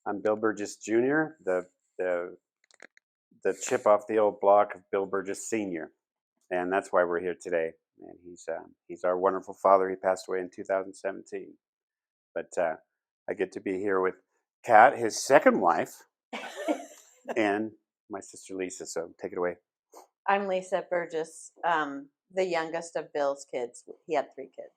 I'm Bill Burgess Jr., the the chip off the old block of Bill Burgess Sr., and that's why we're here today. And he's our wonderful father. He passed away in 2017, but I get to be here with Kat, his second wife, and my sister Lisa. So take it away. I'm Lisa Burgess, the youngest of Bill's kids. He had 3 kids.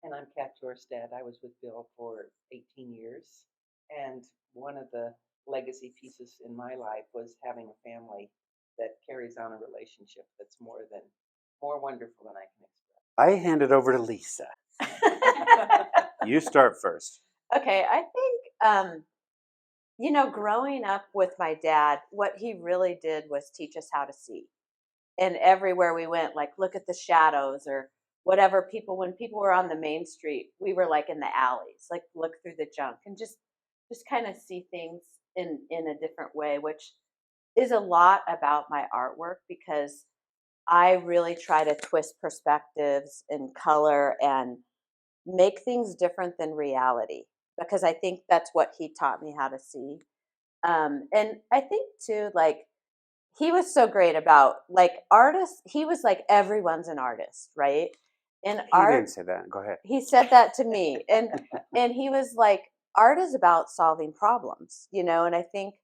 And I'm Kat Jorstad. I was with Bill for 18 years. And one of the legacy pieces in my life was having a family that carries on a relationship that's more wonderful than I can express. I hand it over to Lisa. You start first. Okay, I think, growing up with my dad, what he really did was teach us how to see. And everywhere we went, like, look at the shadows or whatever. When people were on the main street, we were like in the alleys, like look through the junk and just kind of see things in a different way, which is a lot about my artwork because I really try to twist perspectives and color and make things different than reality because I think that's what he taught me how to see. And I think too, like, he was so great about like artists. He was like, everyone's an artist, right? And He didn't say that. Go ahead. he said that to me. And he was like, art is about solving problems, and I think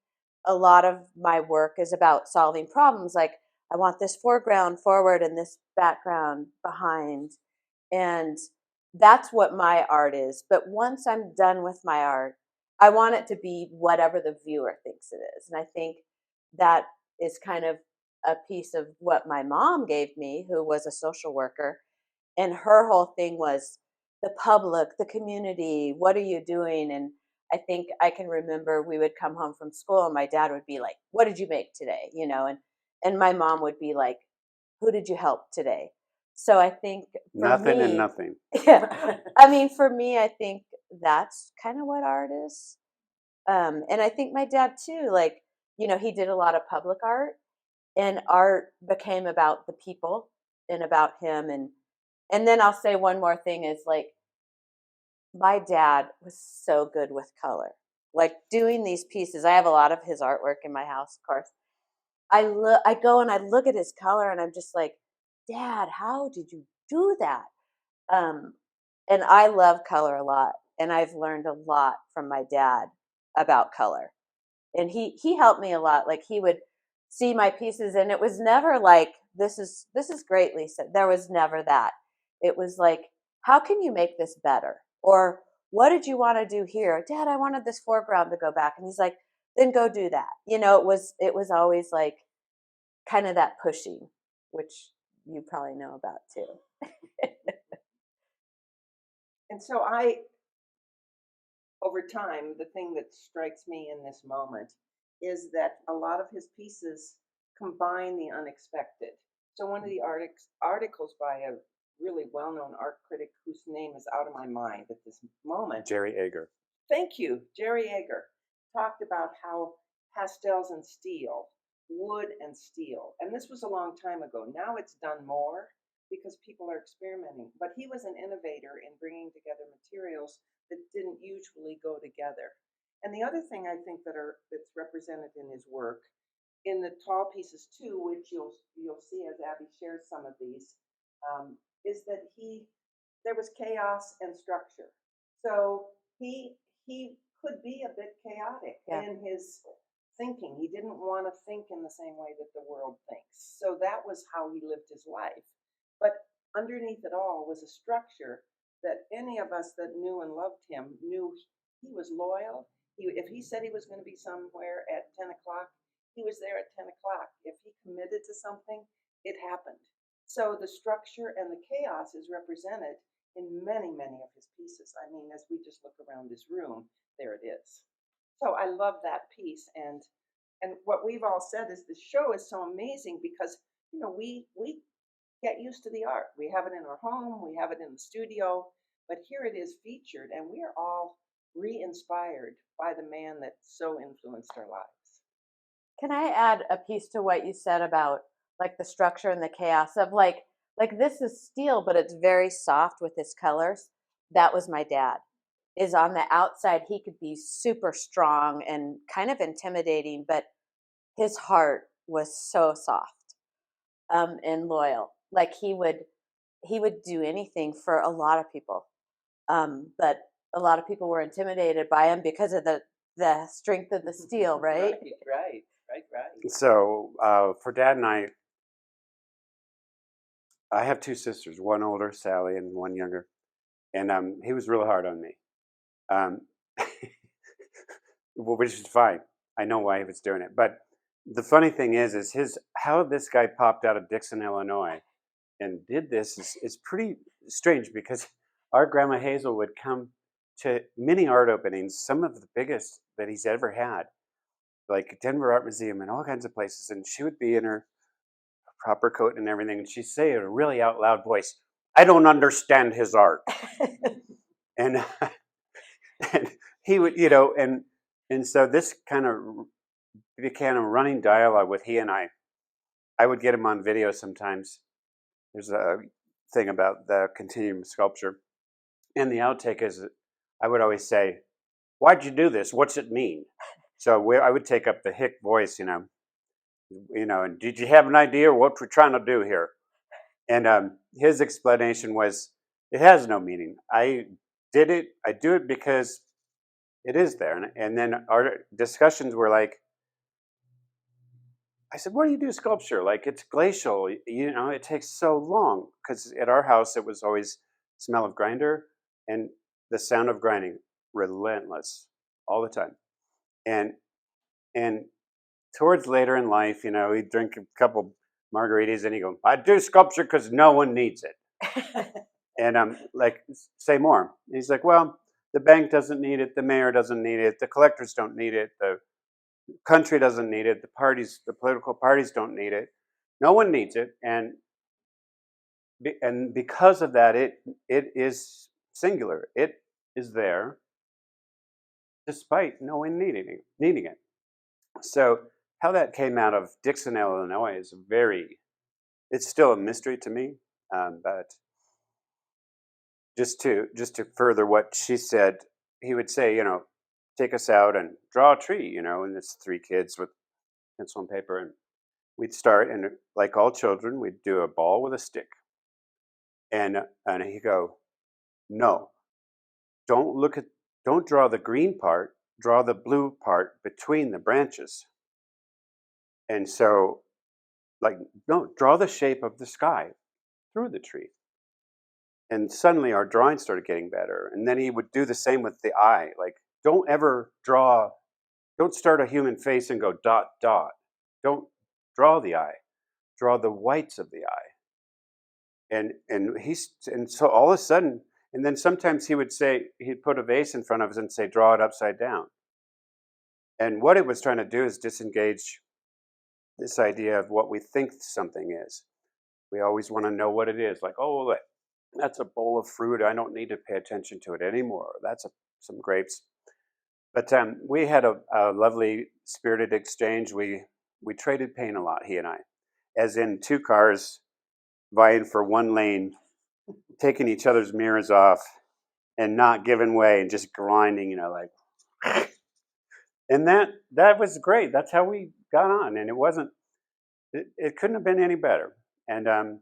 a lot of my work is about solving problems. Like, I want this foreground forward and this background behind. And that's what my art is. But once I'm done with my art, I want it to be whatever the viewer thinks it is. And I think that is kind of a piece of what my mom gave me, who was a social worker. And her whole thing was the public, the community, what are you doing? And I think I can remember we would come home from school and my dad would be like, what did you make today? And my mom would be like, who did you help today? So I think for Nothing me, and nothing. yeah, I mean, for me, I think that's kind of what art is. And I think my dad too, like, he did a lot of public art, and art became about the people and about him. And then I'll say one more thing is, like, my dad was so good with color. Like, doing these pieces, I have a lot of his artwork in my house, of course. I go and I look at his color and I'm just like, Dad, how did you do that? Um, and I love color a lot, and I've learned a lot from my dad about color. And he helped me a lot. Like, he would see my pieces, and it was never like, this is great, Lisa. There was never that. It was like, how can you make this better? Or what did you want to do here? Dad, I wanted this foreground to go back. And he's like, then go do that. It was always like kind of that pushing, which you probably know about too. And so over time, the thing that strikes me in this moment is that a lot of his pieces combine the unexpected. So one of the articles by a really well-known art critic whose name is out of my mind at this moment. Jerry Ager. Thank you. Jerry Ager talked about how pastels and steel, wood and steel, and this was a long time ago. Now it's done more because people are experimenting. But he was an innovator in bringing together materials that didn't usually go together. And the other thing I think that's represented in his work, in the tall pieces too, which you'll see as Abby shares some of these, is that there was chaos and structure. So he could be a bit chaotic in his thinking. He didn't want to think in the same way that the world thinks. So that was how he lived his life. But underneath it all was a structure that any of us that knew and loved him knew he was loyal. If he said he was going to be somewhere at 10 o'clock, he was there at 10 o'clock. If he committed to something, it happened. So the structure and the chaos is represented in many, many of his pieces. I mean, as we just look around this room, there it is. So I love that piece. And what we've all said is the show is so amazing because, we get used to the art. We have it in our home, we have it in the studio, but here it is featured, and we are all re-inspired by the man that so influenced our lives. Can I add a piece to what you said about like the structure and the chaos of like this is steel, but it's very soft with its colors? That was my dad. is on the outside, he could be super strong and kind of intimidating, but his heart was so soft, and loyal. Like he would do anything for a lot of people. But a lot of people were intimidated by him because of the strength of the steel, right? Right. So for Dad and I have two sisters, one older, Sally, and one younger, and he was real hard on me, um, well, which is fine. I know why he was doing it, but the funny thing is his how this guy popped out of Dixon, Illinois, and did this is pretty strange because our grandma Hazel would come to many art openings, some of the biggest that he's ever had, like Denver Art Museum and all kinds of places, and she would be in her proper coat and everything, and she'd say in a really out loud voice, "I don't understand his art," and and he would, and so this kind of became a running dialogue with he and I. I would get him on video sometimes. There's a thing about the Continuum sculpture, and the outtake is, I would always say, "Why'd you do this? What's it mean?" So I would take up the hick voice, and did you have an idea what we're trying to do here? And his explanation was, "It has no meaning. I did it. I do it because it is there." And then our discussions were like, I said, "Why do you do sculpture? Like it's glacial. It takes so long." Because at our house, it was always smell of grinder and the sound of grinding, relentless all the time. And and towards later in life, he'd drink a couple margaritas and he'd go, "I do sculpture because no one needs it." And I'm like, "Say more." And he's like, "Well, the bank doesn't need it, the mayor doesn't need it, the collectors don't need it, the country doesn't need it, the political parties don't need it. No one needs it, and because of that, it is singular. It is there, despite no one needing it." So how that came out of Dixon, Illinois, is it's still a mystery to me. But just to further what she said, he would say, "Take us out and draw a tree," and it's three kids with pencil and paper, and we'd start, and like all children, we'd do a ball with a stick, and he'd go, "No, don't look at, don't draw the green part, draw the blue part between the branches." And so, like, no, draw the shape of the sky through the tree. And suddenly our drawing started getting better. And then he would do the same with the eye. Like, don't ever don't start a human face and go dot, dot. Don't draw the eye, draw the whites of the eye. And so all of a sudden, and then sometimes he would say, he'd put a vase in front of us and say, "Draw it upside down." And what it was trying to do is disengage this idea of what we think something is. We always want to know what it is. Like, "Oh, well, that's a bowl of fruit. I don't need to pay attention to it anymore. That's some grapes." But we had a lovely spirited exchange. We traded paint a lot, he and I, as in two cars vying for one lane, taking each other's mirrors off and not giving way and just grinding, like. And that was great. That's how we got on, and it couldn't have been any better. And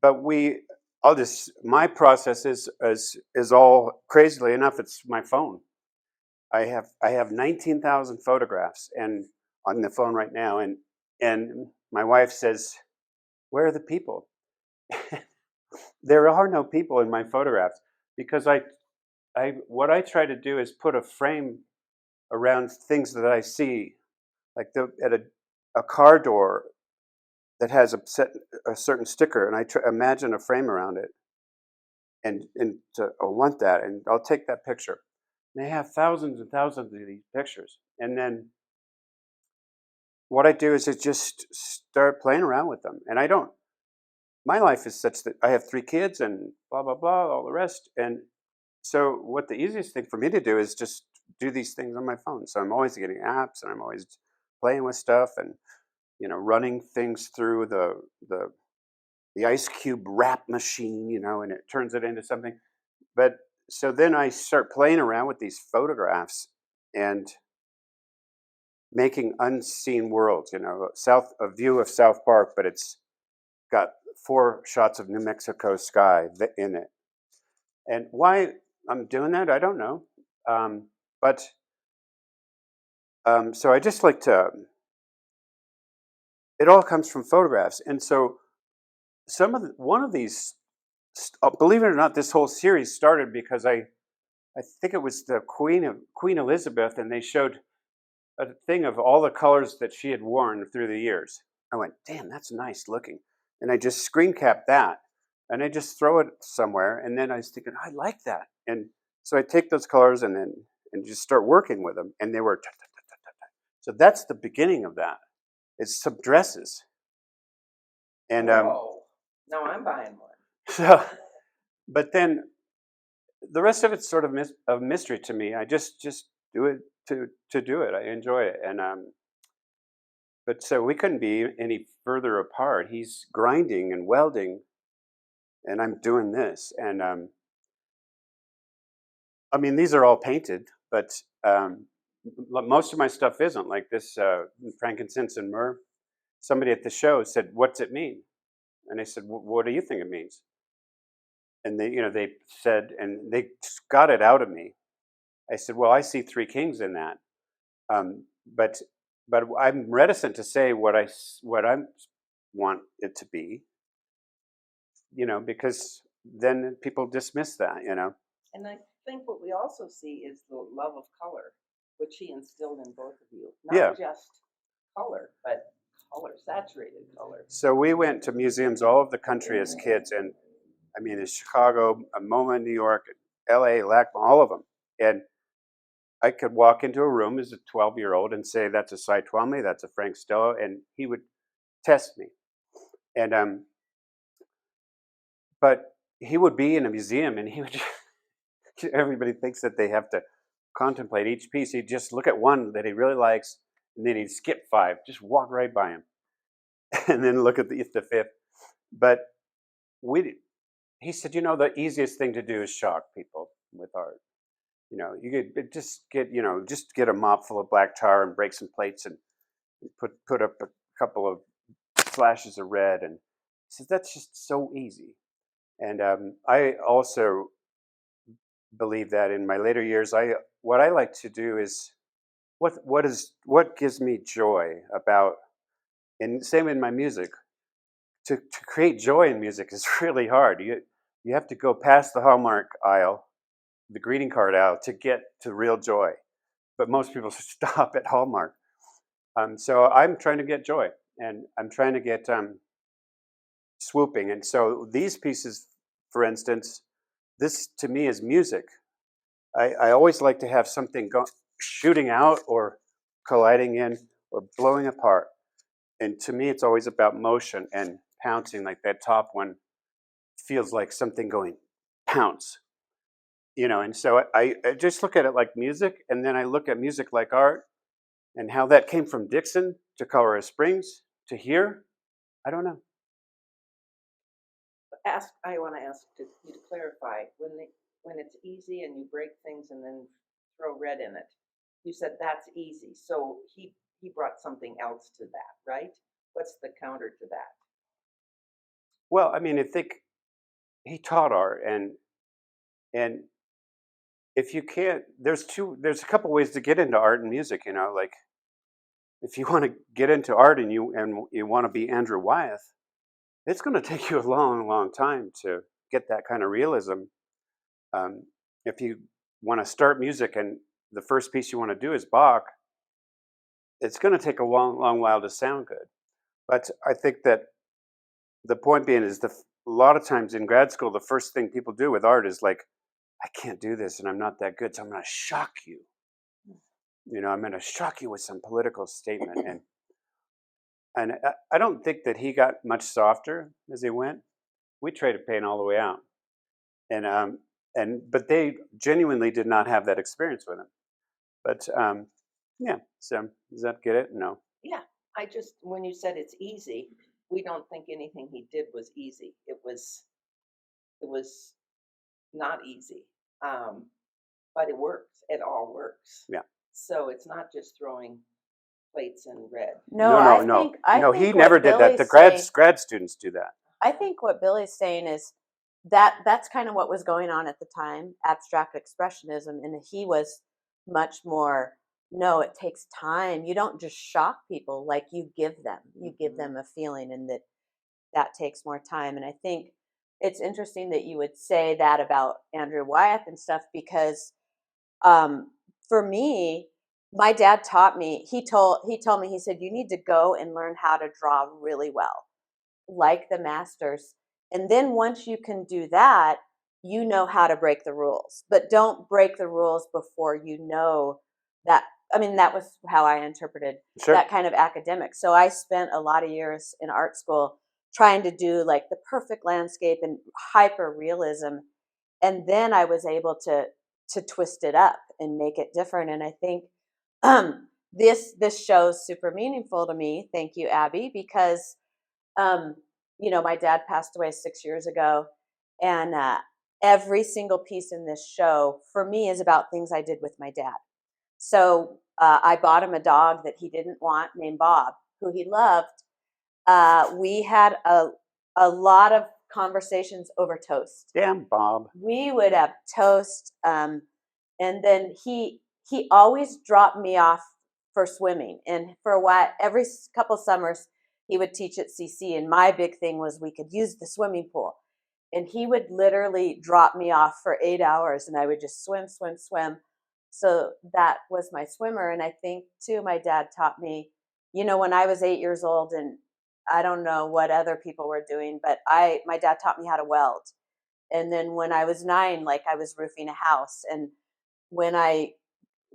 but my process is all, crazily enough, it's my phone. I have 19,000 photographs and on the phone right now, and my wife says, "Where are the people?" There are no people in my photographs because what I try to do is put a frame around things that I see, like at a car door that has a certain sticker, and I imagine a frame around it, I want that, and I'll take that picture. And they have thousands and thousands of these pictures, and then what I do is I just start playing around with them, and I don't. My life is such that I have three kids and blah blah blah, all the rest, and so what the easiest thing for me to do is just do these things on my phone. So I'm always getting apps, and I'm always playing with stuff, and running things through the ice cube wrap machine, and it turns it into something. But so then I start playing around with these photographs and making unseen worlds. A view of South Park, but it's got 4 shots of New Mexico sky in it. And why I'm doing that, I don't know. But so I just like to. It all comes from photographs, and so one of these, believe it or not, this whole series started because I think it was the Queen Elizabeth, and they showed a thing of all the colors that she had worn through the years. I went, damn, that's nice looking, and I just screen capped that, and I just throw it somewhere, and then I was thinking, I like that, and so I take those colors and just start working with them, and they were. So that's the beginning of that. It's some dresses, and Whoa. Now I'm buying one. so, but then the rest of it's sort of a mystery to me. I just do it to do it. I enjoy it, and but so we couldn't be any further apart. He's grinding and welding, and I'm doing this, and I mean these are all painted, but most of my stuff isn't. Like this frankincense and myrrh. Somebody at the show said, "What's it mean?" And I said, "What do you think it means?" And they said, and they got it out of me. I said, "Well, I see 3 kings in that, but I'm reticent to say what I want it to be, because then people dismiss that, And I think what we also see is the love of color, which he instilled in both of you. Yeah. Not just color, but color, saturated color. So we went to museums all over the country as kids, and I mean, in Chicago, MoMA, New York, L.A., LACMA, all of them, and I could walk into a room as a 12-year-old and say, "That's a Cy Twombly, that's a Frank Stella," and he would test me. And but he would be in a museum, and he would. Everybody thinks that they have to contemplate each piece. He'd just look at one that he really likes, and then he'd skip 5, just walk right by him, and then look at the 5th. But he said, the easiest thing to do is shock people with art. You could just get a mop full of black tar and break some plates and put up a couple of flashes of red, and he says that's just so easy. And I also believe that in my later years, what I like to do is what gives me joy about, and same in my music. To create joy in music is really hard. You have to go past the Hallmark aisle, the greeting card aisle, to get to real joy. But most people stop at Hallmark. So I'm trying to get joy, and I'm trying to get swooping. And so these pieces, for instance, this to me is music. I always like to have something shooting out or colliding in or blowing apart. And to me, it's always about motion and pouncing. Like that top one feels like something going pounce. And so I just look at it like music, and then I look at music like art, and how that came from Dixon to Colorado Springs to here, I don't know. I want to ask you to clarify when it's easy and you break things and then throw red in it. You said that's easy, so he brought something else to that, right? What's the counter to that? Well, I mean, I think he taught art, and if you can't, there's a couple ways to get into art and music. Like if you want to get into art and you want to be Andrew Wyeth, it's going to take you a long, long time to get that kind of realism. If you want to start music and the first piece you want to do is Bach, it's going to take a long, long while to sound good. But I think that the point being is a lot of times in grad school, the first thing people do with art is like, I can't do this and I'm not that good, so I'm going to shock you. I'm going to shock you with some political statement. And I don't think that he got much softer as he went. We traded pain all the way out. But they genuinely did not have that experience with him. But yeah, so does that get it? No. Yeah, when you said it's easy, we don't think anything he did was easy. It was not easy. But it works. It all works. Yeah. So it's not just throwing plates in red. No, No. He think never what did that. Billy's The saying, grad students do that. I think what Billy's saying is that's kind of what was going on at the time, abstract expressionism, and he was much more, no, it takes time. You don't just shock people, like you give them a feeling, and that takes more time. And I think it's interesting that you would say that about Andrew Wyeth and stuff, because for me, my dad taught me, he told me, he said, you need to go and learn how to draw really well, like the masters. And then once you can do that, you know how to break the rules. But don't break the rules before you know that. I mean, that was how I interpreted Sure. that kind of academic. So I spent a lot of years in art school trying to do like the perfect landscape and hyper realism. And then I was able to twist it up and make it different. And I think this show's super meaningful to me. Thank you, Abby, because my dad passed away 6 years ago, and every single piece in this show for me is about things I did with my dad. So I bought him a dog that he didn't want named Bob, who he loved. We had a lot of conversations over toast. Damn, Bob. We would have toast, and then he always dropped me off for swimming. And for a while, every couple summers, he would teach at CC. And my big thing was we could use the swimming pool. And he would literally drop me off for 8 hours, and I would just swim, swim, swim. So that was my swimmer. And I think, too, my dad taught me, when I was 8 years old, and I don't know what other people were doing, but my dad taught me how to weld. And then when I was 9, like I was roofing a house. And when I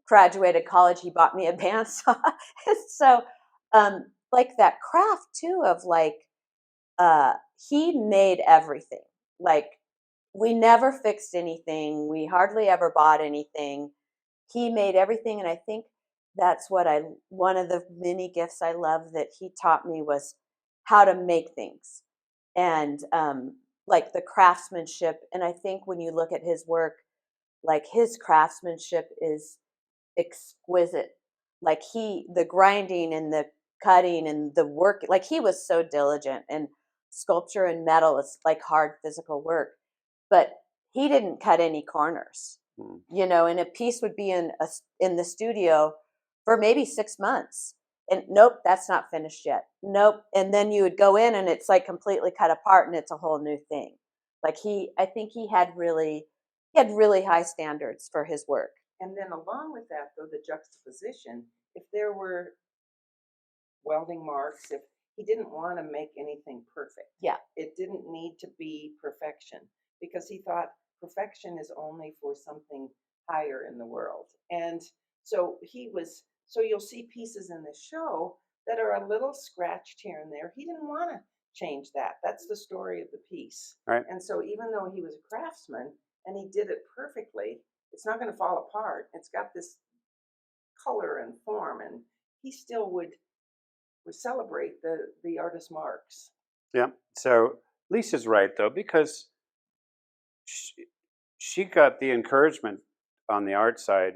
graduated college, he bought me a bandsaw. So, like that craft too of like, he made everything. Like we never fixed anything. We hardly ever bought anything. He made everything. And I think that's one of the many gifts I love that he taught me was how to make things. And, like the craftsmanship. And I think when you look at his work, like his craftsmanship is exquisite. Like the grinding and the cutting and the work, like he was so diligent. And sculpture and metal is like hard physical work, but he didn't cut any corners. And a piece would be in the studio for maybe 6 months, and nope, that's not finished yet. Nope. And then you would go in and it's like completely cut apart and it's a whole new thing. Like I think he had really high standards for his work. And then along with that, though, the juxtaposition, if there were welding marks, if he didn't want to make anything perfect. Yeah. It didn't need to be perfection, because he thought perfection is only for something higher in the world. And so you'll see pieces in the show that are a little scratched here and there. He didn't want to change that. That's the story of the piece. Right. And so even though he was a craftsman and he did it perfectly, it's not going to fall apart. It's got this color and form, and he still would celebrate the artist's marks. Yeah. So Lisa's right, though, because she got the encouragement on the art side,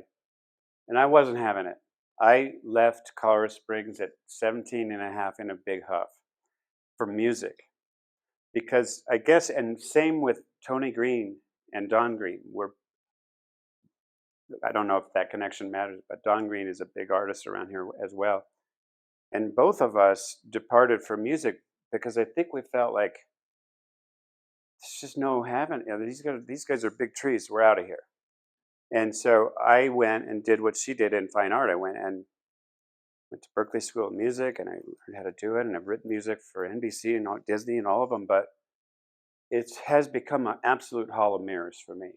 and I wasn't having it. I left Colorado Springs at 17 and a half in a big huff for music, because I guess, and same with Tony Green and Don Green. I don't know if that connection matters, but Don Green is a big artist around here as well. And both of us departed from music because I think we felt like there's just no having. These guys are big trees. We're out of here. And so I went and did what she did in fine art. I went to Berkeley School of Music, and I learned how to do it. And I've written music for NBC and Disney and all of them. But it has become an absolute hall of mirrors for me,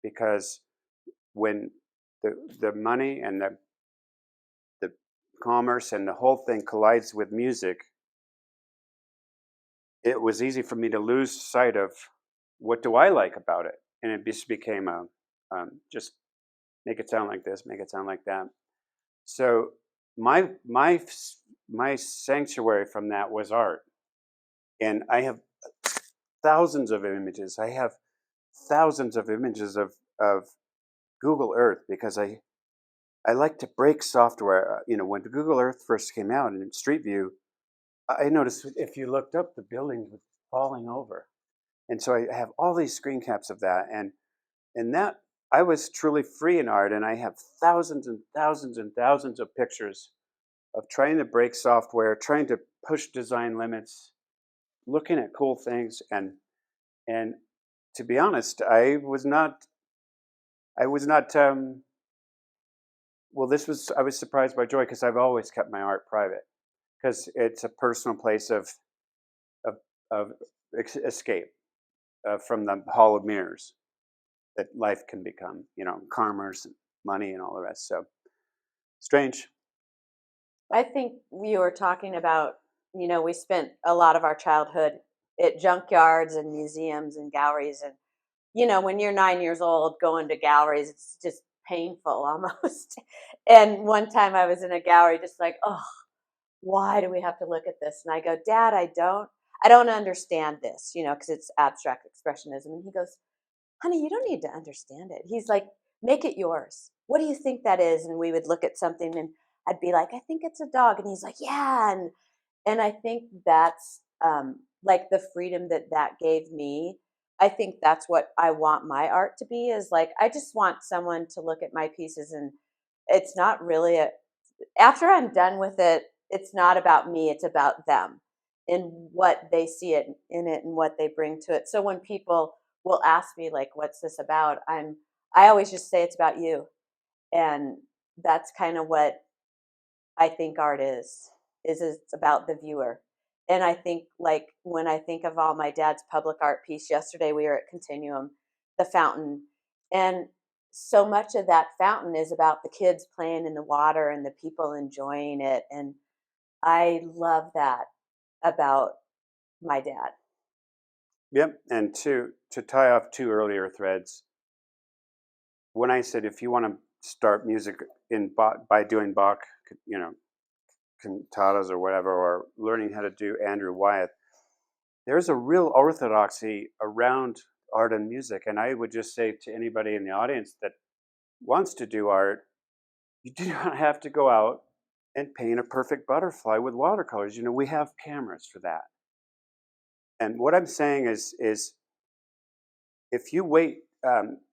because when the money and the commerce and the whole thing collides with music, it was easy for me to lose sight of what do I like about it, and it just became just make it sound like this, make it sound like that. So my sanctuary from that was art, and I have thousands of images. I have thousands of images of of Google Earth because I like to break software. When Google Earth first came out in Street View, I noticed if you looked up, the buildings were falling over, and so I have all these screen caps of that, and that I was truly free in art, and I have thousands and thousands and thousands of pictures of trying to break software, trying to push design limits, looking at cool things, and to be honest, I was not. Well, I was surprised by joy because I've always kept my art private because it's a personal place of, of escape from the hall of mirrors that life can become, commerce, and money, and all the rest. So strange. I think we were talking about, we spent a lot of our childhood at junkyards and museums and galleries. And, when you're 9 years old going to galleries, it's just painful almost. And one time I was in a gallery just like, oh, why do we have to look at this? And I go, Dad, I don't understand this, because it's abstract expressionism. And he goes, honey, you don't need to understand it. He's like, make it yours. What do you think that is? And we would look at something and I'd be like, I think it's a dog. And he's like, yeah. And I think that's like the freedom that gave me. I think that's what I want my art to be, is like, I just want someone to look at my pieces and it's not really after I'm done with it, it's not about me, it's about them and what they see it in it and what they bring to it. So when people will ask me like, what's this about? I always just say it's about you. And that's kind of what I think art is it's about the viewer. And I think like when I think of all my dad's public art piece yesterday, we were at Continuum, the fountain, and so much of that fountain is about the kids playing in the water and the people enjoying it. And I love that about my dad. Yep. And to tie off two earlier threads, when I said if you want to start music in by doing Bach, cantatas or whatever, or learning how to do Andrew Wyeth, there's a real orthodoxy around art and music. And I would just say to anybody in the audience that wants to do art, you do not have to go out and paint a perfect butterfly with watercolors. We have cameras for that. And what I'm saying is if you wait,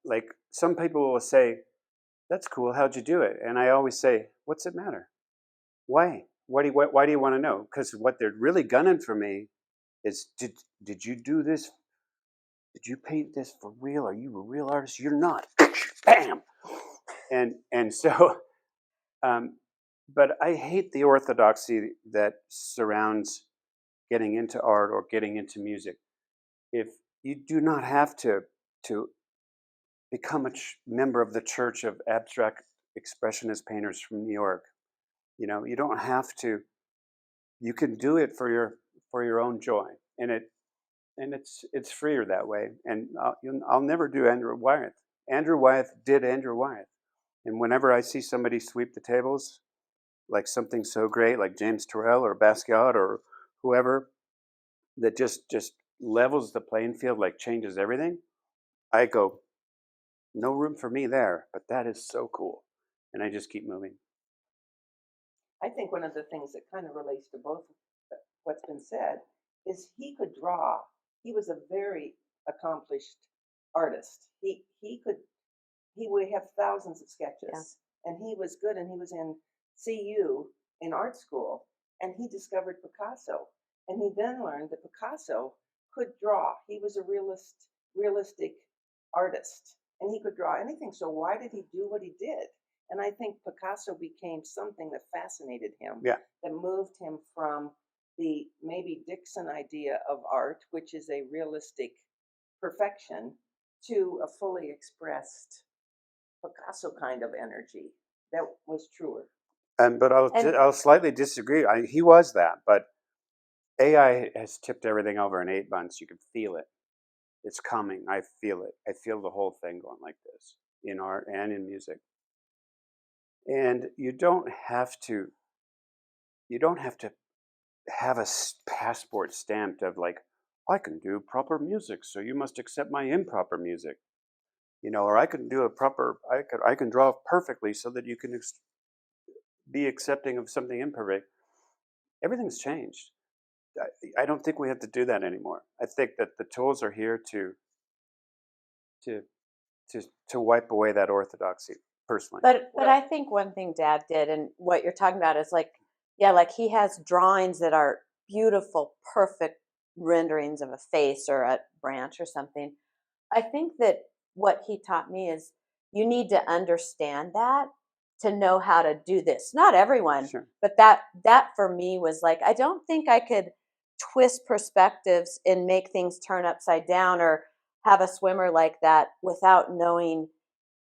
like some people will say, that's cool, how'd you do it? And I always say, what's it matter? Why? Why do you want to know? Because what they're really gunning for me is, did you do this? Did you paint this for real? Are you a real artist? You're not. Bam. And so, but I hate the orthodoxy that surrounds getting into art or getting into music. If you do not have to become a member of the Church of Abstract Expressionist Painters from New York, you don't have to. You can do it for your own joy, and it's freer that way. And I'll never do Andrew Wyeth. Andrew Wyeth did Andrew Wyeth, and whenever I see somebody sweep the tables, like something so great, like James Turrell or Basquiat or whoever, that just levels the playing field, like changes everything, I go, no room for me there, but that is so cool, and I just keep moving. I think one of the things that kind of relates to both what's been said is he could draw. He was a very accomplished artist. He would have thousands of sketches, yeah. And he was good. And he was in CU in art school, and he discovered Picasso. And he then learned that Picasso could draw. He was a realistic artist, and he could draw anything. So why did he do what he did? And I think Picasso became something that fascinated him, yeah. That moved him from the maybe Dixon idea of art, which is a realistic perfection, to a fully expressed Picasso kind of energy that was truer. But I'll slightly disagree. He was that, but AI has tipped everything over in 8 months. You can feel it. It's coming. I feel it. I feel the whole thing going like this in art and in music. And you don't have to have a passport stamped of like, I can do proper music, so you must accept my improper music. you know, or I can do a proper, I can draw perfectly so that you can be accepting of something imperfect. Everything's changed. I don't think we have to do that anymore. I think that the tools are here to to wipe away that orthodoxy. Personally, But I think one thing Dad did, and what you're talking about is like, yeah, like he has drawings that are beautiful, perfect renderings of a face or a branch or something. I think that what he taught me is you need to understand that to know how to do this. Not everyone, sure. but that for me was like, I don't think I could twist perspectives and make things turn upside down or have a swimmer like that without knowing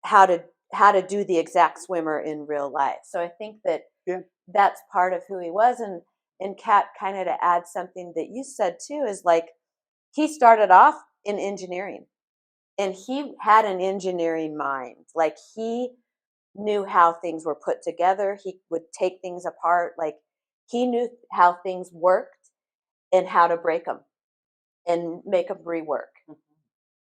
how to how to do the exact swimmer in real life. So I think that Yeah. that's part of who he was. And Kat, kind of to add something that you said too, is like he started off in engineering and he had an engineering mind. Like he knew how things were put together. He would take things apart. Like he knew how things worked and how to break them and make them rework.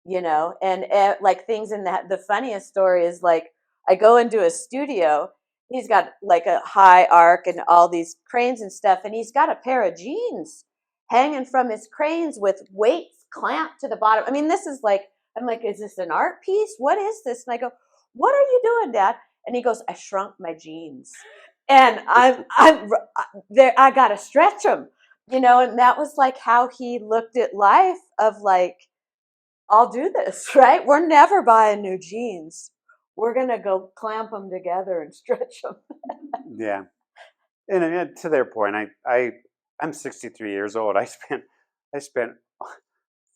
You know, and like things in that. The funniest story is like I go into a studio. He's got like a high arc and all these cranes and stuff, and he's got a pair of jeans hanging from his cranes with weights clamped to the bottom. I mean, this is like, I'm like, is this an art piece? What is this? And I go, what are you doing, Dad? And he goes, I shrunk my jeans, and I'm there. I gotta stretch them, you know. And that was like how he looked at life. Of like, I'll do this, right? We're never buying new jeans. We're going to go clamp them together and stretch them. Yeah, and to their point, I'm 63 years old. I spent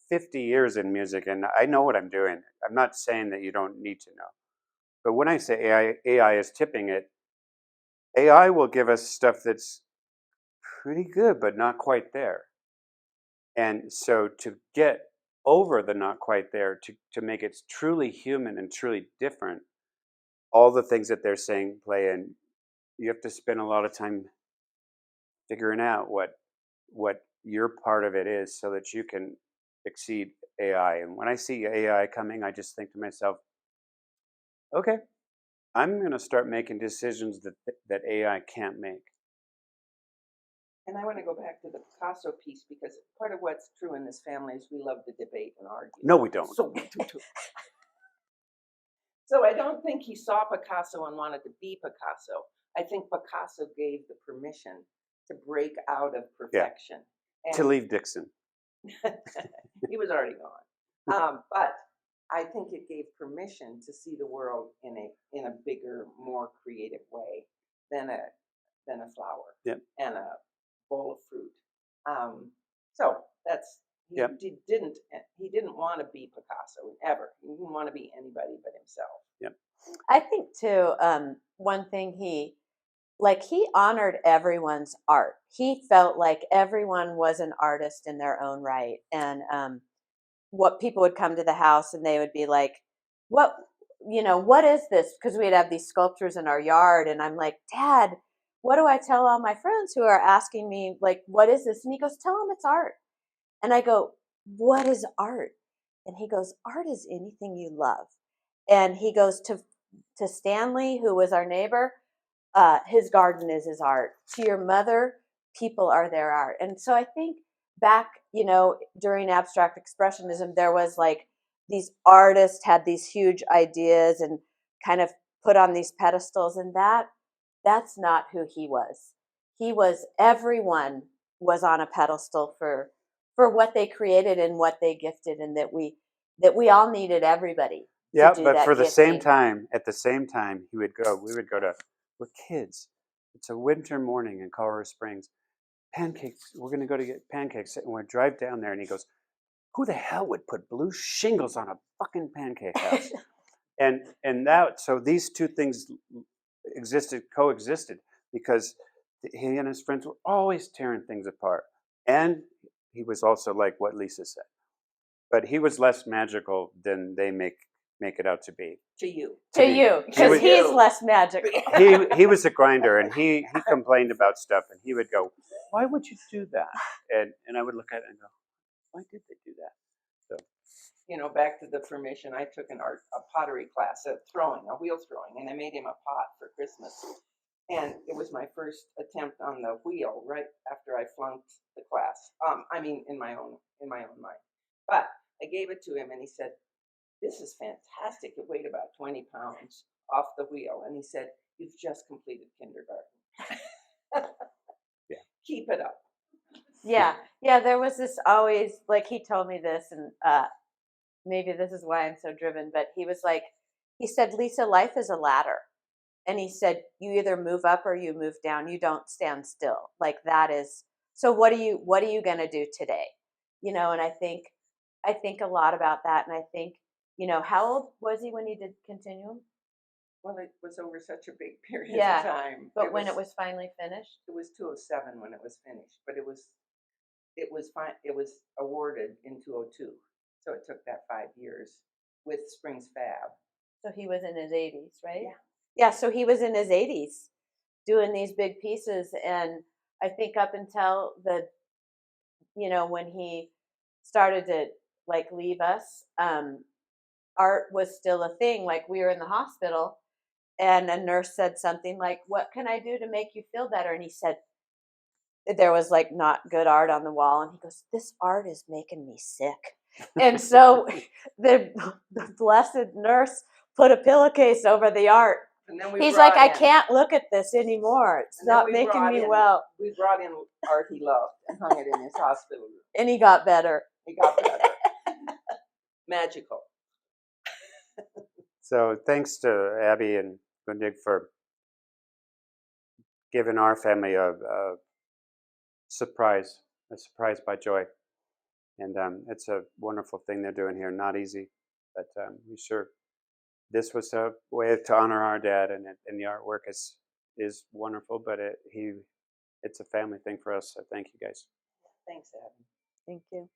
50 years in music, and I know what I'm doing. I'm not saying that you don't need to know, but when I say AI is tipping it, AI will give us stuff that's pretty good, but not quite there. And so to get over the not quite there, to make it truly human and truly different, all the things that they're saying play in. You have to spend a lot of time figuring out what your part of it is so that you can exceed AI. And when I see AI coming, I just think to myself, okay, I'm going to start making decisions that AI can't make. And I want to go back to the Picasso piece because part of what's true in this family is we love to debate and argue. No, we don't. So we do too. So I don't think he saw Picasso and wanted to be Picasso. I think Picasso gave the permission to break out of perfection. To leave Dixon. He was already gone. But I think it gave permission to see the world in a bigger, more creative way than a flower and a bowl of fruit. So that's he didn't want to be Picasso ever. He didn't want to be anybody but himself. Yep. I think too, one thing he honored everyone's art. He felt like everyone was an artist in their own right. And what people would come to the house and they would be like, what, what is this? Because we'd have these sculptures in our yard. And I'm like, Dad, what do I tell all my friends who are asking me, like, what is this? And he goes, tell them it's art. And I go, what is art? And he goes, art is anything you love. And he goes to Stanley, who was our neighbor, his garden is his art. To your mother, people are their art. And so I think back, during abstract expressionism, there was like these artists had these huge ideas and kind of put on these pedestals, and that's not who he was. He was, everyone was on a pedestal for what they created and what they gifted, and that we all needed everybody. Yeah, to do but that for the gifting. same time, at the same time, we would go to, we're kids. It's a winter morning in Colorado Springs. Pancakes. We're going to go to get pancakes. And we drive down there, and he goes, who the hell would put blue shingles on a fucking pancake house? and that, so these two things coexisted, because he and his friends were always tearing things apart. And he was also like what Lisa said. But he was less magical than they make it out to be. To you. To you, because he's less magical. He was a grinder, and he complained about stuff, and he would go, why would you do that? And I would look at it and go, why did they do that? So you know, back to the formation, I took a pottery class at wheel throwing, and I made him a pot for Christmas. And it was my first attempt on the wheel right after I flunked the class. In my own mind. But I gave it to him, and he said, "This is fantastic." It weighed about 20 pounds off the wheel, and he said, "You've just completed kindergarten." Yeah. Keep it up. Yeah, there was this always, like, he told me this, and maybe this is why I'm so driven, but he was like, he said, "Lisa, life is a ladder." And he said, "You either move up or you move down. You don't stand still. Like, that is, so what are you going to do today?" And I think a lot about that. And I think, how old was he when he did Continuum? Well, it was over such a big period Yeah, of time. but when it was finally finished? It was 207 when it was finished, but it was fine. It was awarded in 202, so it took that 5 years with Springs Fab. So he was in his 80s, right? Yeah. Yeah, so he was in his 80s doing these big pieces. And I think up until when he started to, like, leave us, art was still a thing. Like, we were in the hospital, and a nurse said something like, "What can I do to make you feel better?" And he said, there was, like, not good art on the wall, and he goes, "This art is making me sick." And so the blessed nurse put a pillowcase over the art. And then He's like, "I can't look at this anymore. It's not making me well." We brought in art he loved and hung it in his hospital room. And he got better. He got better. Magical. So thanks to Abby and Gundig for giving our family a surprise by joy. And it's a wonderful thing they're doing here. Not easy, but we sure, this was a way to honor our dad, and the artwork is wonderful. But it's a family thing for us. So thank you guys. Thanks, Adam. Thank you.